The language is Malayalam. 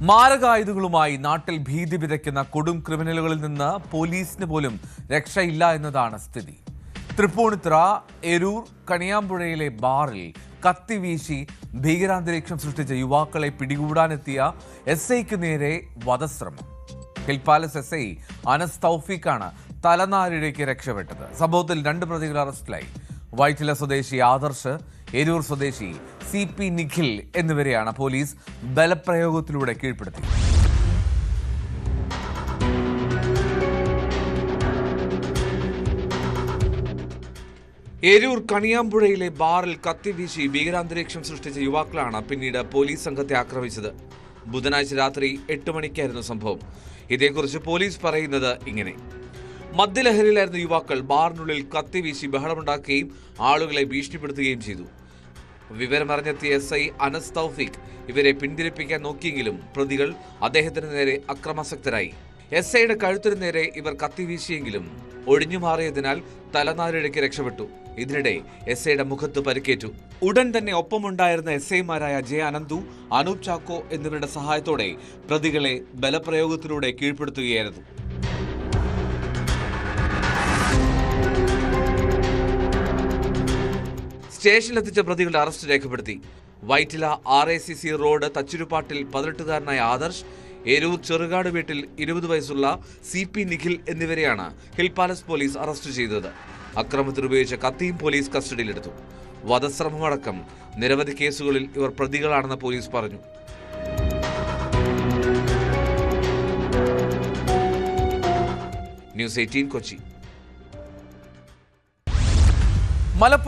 മാരകായുധങ്ങളുമായി നാട്ടിൽ ഭീതി വിതയ്ക്കുന്ന കൊടും ക്രിമിനലുകളിൽ നിന്ന് പോലീസിന് പോലും രക്ഷയില്ല എന്നതാണ് സ്ഥിതി. തൃപ്പൂണിത്തുറ എരൂർ കണിയാമ്പുഴയിലെ ബാറിൽ കത്തിവീശി ഭീകരാന്തരീക്ഷം സൃഷ്ടിച്ച യുവാക്കളെ പിടികൂടാനെത്തിയ SIക്ക് നേരെ വധശ്രമം. ഹിൽ പാലസ് SI അനസ് തൗഫീഖാണ് തലനാരിഴയ്ക്ക് രക്ഷപ്പെട്ടത്. സംഭവത്തിൽ 2 പ്രതികൾ അറസ്റ്റിലായി. വൈറ്റില സ്വദേശി ആദർശ്, എരൂർ സ്വദേശി CP നിഖിൽ എന്നിവരെയാണ് പോലീസ് ബലപ്രയോഗത്തിലൂടെ കീഴ്പ്പെടുത്തി. എരൂർ കണിയാമ്പുഴയിലെ ബാറിൽ കത്തിവീശി ഭീകരാന്തരീക്ഷം സൃഷ്ടിച്ച യുവാക്കളാണ് പിന്നീട് പോലീസ് സംഘത്തെ ആക്രമിച്ചത്. ബുധനാഴ്ച രാത്രി 8 മണിക്കായിരുന്നു സംഭവം. ഇതേക്കുറിച്ച് പോലീസ് പറയുന്നത് ഇങ്ങനെ: മദ്യലഹരിയിലായിരുന്ന യുവാക്കൾ ബാറിനുള്ളിൽ കത്തിവീശി ബഹളമുണ്ടാക്കുകയും ആളുകളെ ഭീഷണിപ്പെടുത്തുകയും ചെയ്തു. വിവരമറിഞ്ഞെത്തിയ SI അനസ് തൗഫീഖ് ഇവരെ പിന്തിരിപ്പിക്കാൻ നോക്കിയെങ്കിലും പ്രതികൾ അദ്ദേഹത്തിന് നേരെ അക്രമാസക്തരായി. SIയുടെ കഴുത്തിന് നേരെ ഇവർ കത്തിവീശിയെങ്കിലും ഒഴിഞ്ഞുമാറിയതിനാൽ തലനാരിഴയ്ക്ക് രക്ഷപ്പെട്ടു. ഇതിനിടെ SIയുടെ മുഖത്ത് പരിക്കേറ്റു. ഉടൻ തന്നെ ഒപ്പമുണ്ടായിരുന്ന SIമാരായ J അനന്തു, അനൂപ് ചാക്കോ എന്നിവരുടെ സഹായത്തോടെ പ്രതികളെ ബലപ്രയോഗത്തിലൂടെ കീഴ്പ്പെടുത്തുകയായിരുന്നു. സ്റ്റേഷനിലെത്തിച്ച പ്രതികളുടെ അറസ്റ്റ് രേഖപ്പെടുത്തി. വൈറ്റില RACC റോഡ് തച്ചുരുപ്പാട്ടിൽ 18കാരനായ ആദർശ്, എരൂർ ചെറുകാട് വീട്ടിൽ 20 വയസ്സുള്ള CP നിഖിൽ എന്നിവരെയാണ് ഹിൽ പാലസ് പോലീസ് അറസ്റ്റ് ചെയ്തത്. അക്രമത്തിൽ ഉപയോഗിച്ച കത്തിയും പോലീസ് കസ്റ്റഡിയിലെടുത്തു. വധശ്രമമടക്കം നിരവധി കേസുകളിൽ ഇവർ പ്രതികളാണെന്ന് പോലീസ് പറഞ്ഞു. ന്യൂസ് 18 കൊച്ചി.